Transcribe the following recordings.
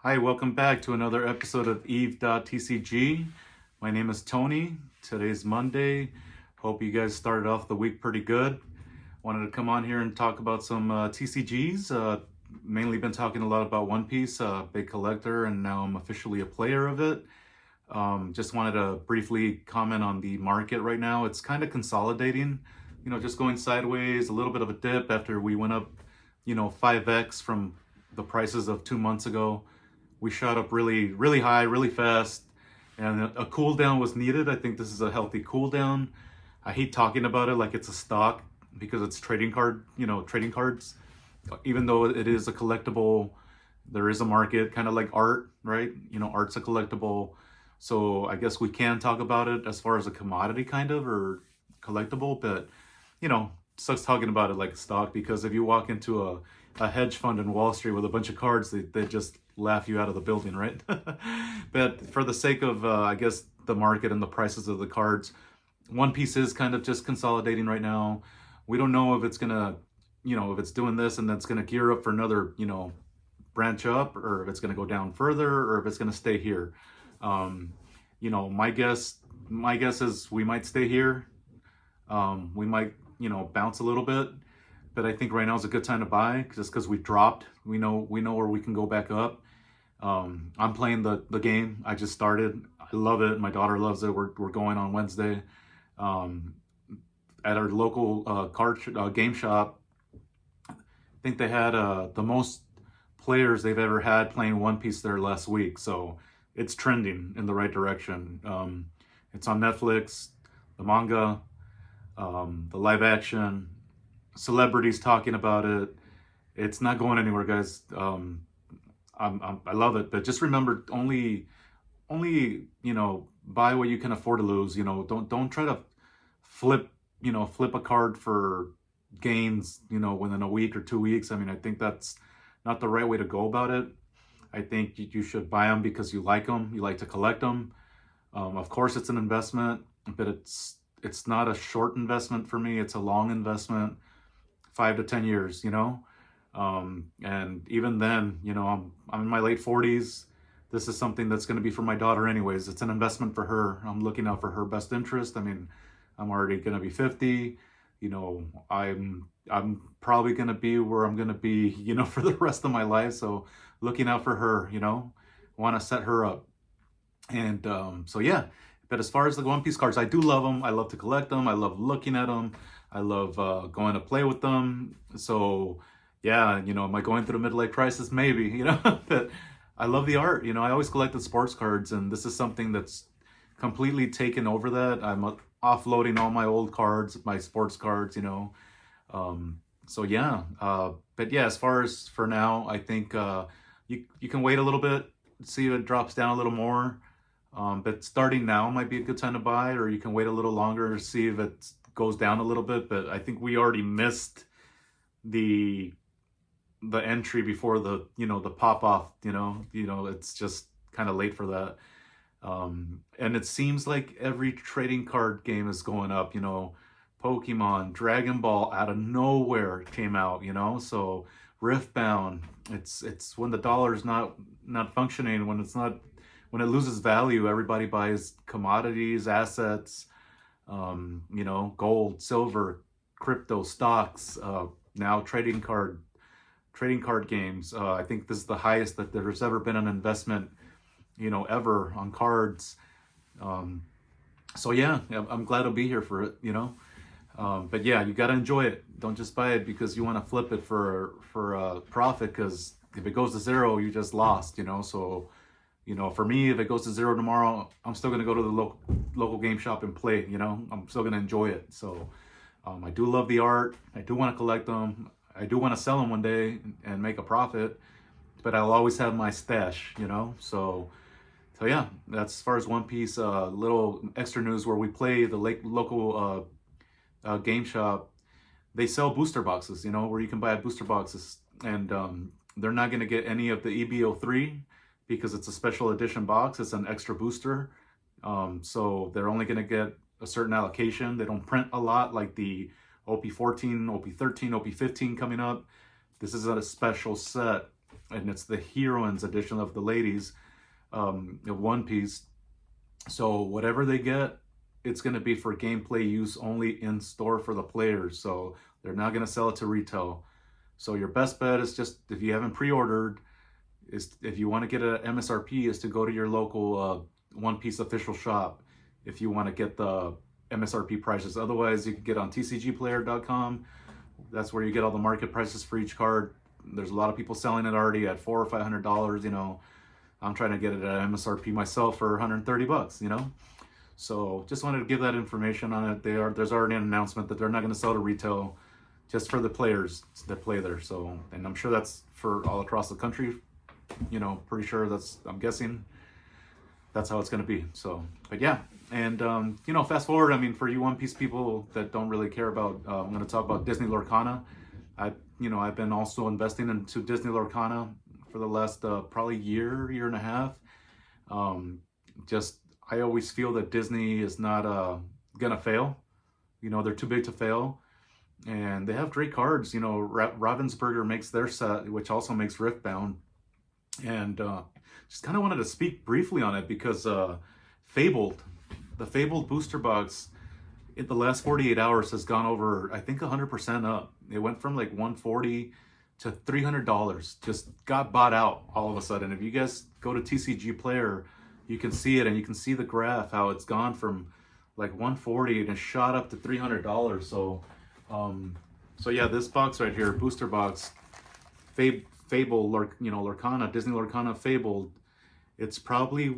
Hi, welcome back to another episode of Eve.tcg. My name is Tony. Today's Monday. Hope you guys started off the week pretty good. Wanted to come on here and talk about some TCGs. Mainly been talking a lot about One Piece, big collector, and now I'm officially a player of it. Just wanted to briefly comment on the market right now. It's kind of consolidating, just going sideways, a little bit of a dip after we went up, 5x from the prices of 2 months ago. We shot up really high, really fast, and a cool down was needed. I think this is a healthy cool down. I hate talking about it like it's a stock because it's trading cards. Even though it is a collectible, there is a market, kind of like art, right? Art's a collectible. So I guess we can talk about it as far as a commodity kind of, or collectible, but sucks talking about it like a stock, because if you walk into a hedge fund in Wall Street with a bunch of cards, they just laugh you out of the building, right? But for the sake of, I guess, the market and the prices of the cards, One Piece is kind of just consolidating right now. We don't know if it's gonna, if it's doing this and that's gonna gear up for another, branch up, or if it's gonna go down further, or if it's gonna stay here. My guess is we might stay here. We might, bounce a little bit. But I think right now is a good time to buy, just because we dropped. We know where we can go back up. I'm playing the game. I just started. I love it. My daughter loves it. We're going on Wednesday at our local game shop. I think they had the most players they've ever had playing One Piece there last week. So it's trending in the right direction. It's on Netflix, the manga, the live action, celebrities talking about it. It's not going anywhere, guys. I love it, but just remember, only buy what you can afford to lose. Don't try to flip a card for gains within a week or 2 weeks. I mean, I think that's not the right way to go about it. I think you should buy them because you like them, you like to collect them. Of course it's an investment, but it's not a short investment for me. It's a long investment, 5 to 10 years, and even then, I'm in my late 40s. This is something that's going to be for my daughter anyways. It's an investment for her. I'm looking out for her best interest. I mean, I'm already going to be 50. I'm probably going to be where I'm going to be, for the rest of my life. So looking out for her, want to set her up. And so yeah. But as far as the One Piece cards, I do love them. I love to collect them. I love looking at them. I love going to play with them. So yeah, am I going through a midlife crisis? Maybe, but I love the art. I always collected sports cards, and this is something that's completely taken over that. I'm offloading all my old cards, my sports cards, so yeah. But yeah, as far as for now, I think you can wait a little bit, see if it drops down a little more. But starting now might be a good time to buy, or you can wait a little longer to see if it goes down a little bit. But I think we already missed the entry before the the pop off. It's just kind of late for that. And it seems like every trading card game is going up. Pokemon, Dragon Ball out of nowhere came out. So Riftbound. It's when the dollar's not functioning, when it loses value, everybody buys commodities, assets, gold, silver, crypto, stocks, now trading card games. I think this is the highest that there's ever been an investment, ever on cards. So yeah, I'm glad to be here for it, but yeah, you got to enjoy it. Don't just buy it because you want to flip it for a profit, because if it goes to zero, you just lost, so for me, if it goes to zero tomorrow, I'm still going to go to the local game shop and play, I'm still going to enjoy it. So I do love the art. I do want to collect them. I do want to sell them one day and make a profit, but I'll always have my stash, So yeah, that's as far as One Piece. Little extra news where we play, the local game shop. They sell booster boxes, where you can buy booster boxes, and they're not going to get any of the EBO3 because it's a special edition box. It's an extra booster. So they're only going to get a certain allocation. They don't print a lot like the OP14, OP13, OP15 coming up. This is a special set and it's the heroines edition of the ladies of One Piece. So whatever they get, it's going to be for gameplay use only in store for the players. So they're not going to sell it to retail. So your best bet is just, if you haven't pre-ordered, is if you want to get an MSRP, is to go to your local One Piece official shop if you want to get the MSRP prices. Otherwise, you can get on tcgplayer.com. That's where you get all the market prices for each card. There's a lot of people selling it already at $400 or $500. You know, I'm trying to get it at MSRP myself for 130 bucks. You know, so just wanted to give that information on it. There's already an announcement that they're not going to sell to retail, just for the players that play there. So, and I'm sure that's for all across the country. You know, pretty sure I'm guessing that's how it's going to be. So, but yeah, and you know, fast forward, I mean, for you One Piece people that don't really care about, I'm going to talk about Disney LORCANA. I've been also investing into Disney LORCANA for the last probably year and a half. I always feel that Disney is not gonna fail. You know, they're too big to fail, and they have great cards. You know, Ravensburger makes their set, which also makes Riftbound. And just kind of wanted to speak briefly on it because the Fabled booster box in the last 48 hours has gone over, I think, 100% up. It went from like $140 to $300. Just got bought out all of a sudden. If you guys go to TCG Player, you can see it, and you can see the graph how it's gone from like 140 and it shot up to $300. So yeah, this box right here, booster box, LORCANA, Disney LORCANA Fabled, it's probably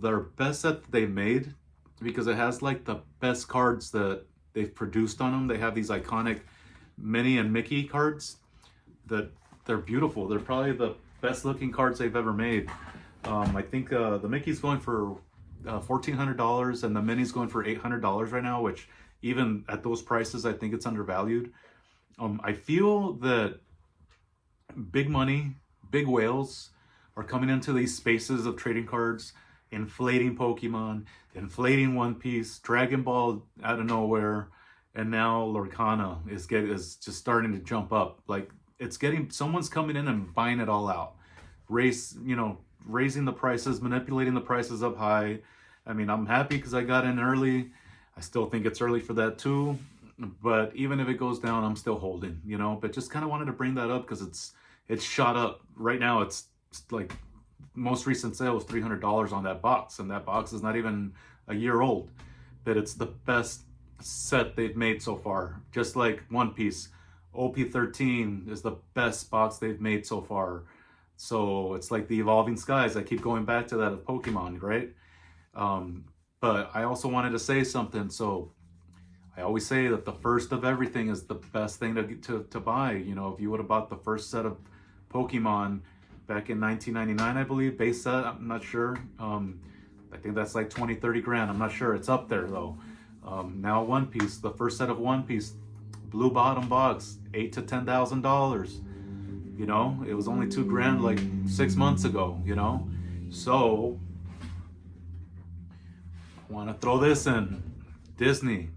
their best set they made because it has like the best cards that they've produced on them. They have these iconic Minnie and Mickey cards that they're beautiful. They're probably the best looking cards they've ever made. I think the Mickey's going for $1,400 and the Minnie's going for $800 right now, which even at those prices, I think it's undervalued. I feel that big money, big whales are coming into these spaces of trading cards, inflating Pokemon, inflating One Piece, Dragon Ball out of nowhere, and now LORCANA is just starting to jump up. Like someone's coming in and buying it all out. Raising the prices, manipulating the prices up high. I mean, I'm happy because I got in early. I still think it's early for that too. But even if it goes down, I'm still holding, you know. But just kind of wanted to bring that up because it's shot up. Right now, it's like most recent sale was $300 on that box. And that box is not even a year old. But it's the best set they've made so far. Just like One Piece, OP13 is the best box they've made so far. So it's like the Evolving Skies. I keep going back to that of Pokemon, right? But I also wanted to say something. So I always say that the first of everything is the best thing to buy. You know, if you would have bought the first set of Pokemon back in 1999, I believe, base set, I'm not sure. I think that's like 20, 30 grand. I'm not sure. It's up there though. Now One Piece, the first set of One Piece, blue bottom box, $8,000 to $10,000. You know, it was only $2 grand like 6 months ago, you know? So, I want to throw this in. Disney,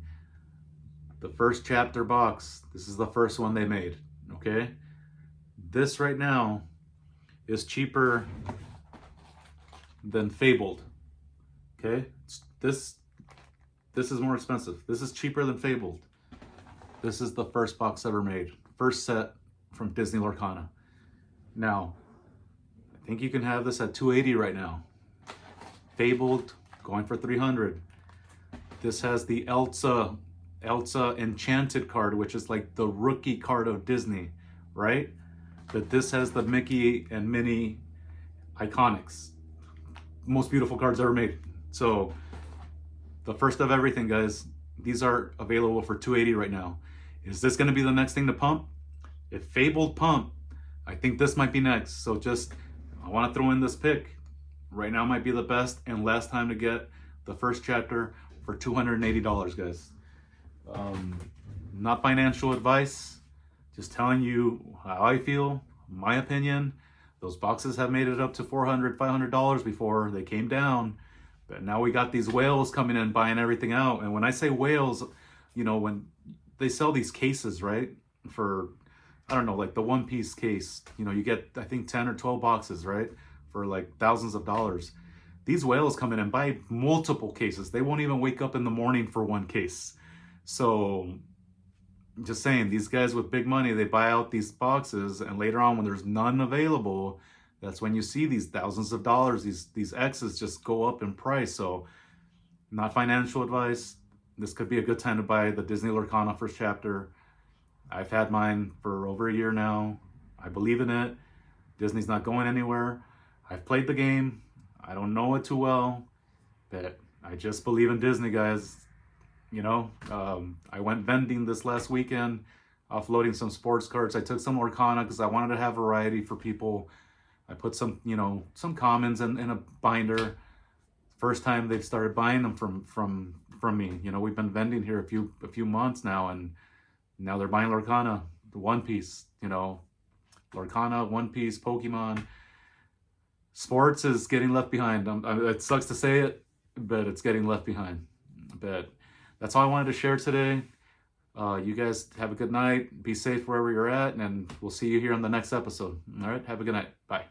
the first chapter box. This is the first one they made, okay? This right now is cheaper than Fabled, okay? This is more expensive. This is cheaper than Fabled. This is the first box ever made. First set from Disney LORCANA. Now, I think you can have this at $280 right now. Fabled going for $300. This has the Elsa Enchanted card, which is like the rookie card of Disney, right? But this has the Mickey and Minnie Iconics. Most beautiful cards ever made. So, the first of everything, guys. These are available for $280 right now. Is this going to be the next thing to pump? If Fabled pump, I think this might be next. So I want to throw in this pick. Right now might be the best and last time to get the first chapter for $280, guys. Not financial advice, just telling you how I feel, my opinion. Those boxes have made it up to $400, $500 before they came down. But now we got these whales coming in buying everything out. And when I say whales, you know, when they sell these cases, right, for I don't know, like the One Piece case, you know, you get, I think 10 or 12 boxes, right? For like thousands of dollars. These whales come in and buy multiple cases. They won't even wake up in the morning for one case. So just saying, these guys with big money, they buy out these boxes, and later on when there's none available, that's when you see these thousands of dollars, these X's just go up in price. So not financial advice. This could be a good time to buy the Disney LORCANA first chapter. I've had mine for over a year now. I believe in it. Disney's not going anywhere. I've played the game. I don't know it too well, but I just believe in Disney, guys. You know, I went vending this last weekend, offloading some sports cards. I took some LORCANA because I wanted to have variety for people. I put some, you know, some commons in a binder. First time they've started buying them from me. You know, we've been vending here a few months now, and now they're buying LORCANA, the One Piece. You know, LORCANA, One Piece, Pokemon. Sports is getting left behind. It sucks to say it, but it's getting left behind. But that's all I wanted to share today. You guys have a good night. Be safe wherever you're at, and we'll see you here on the next episode. All right, have a good night. Bye.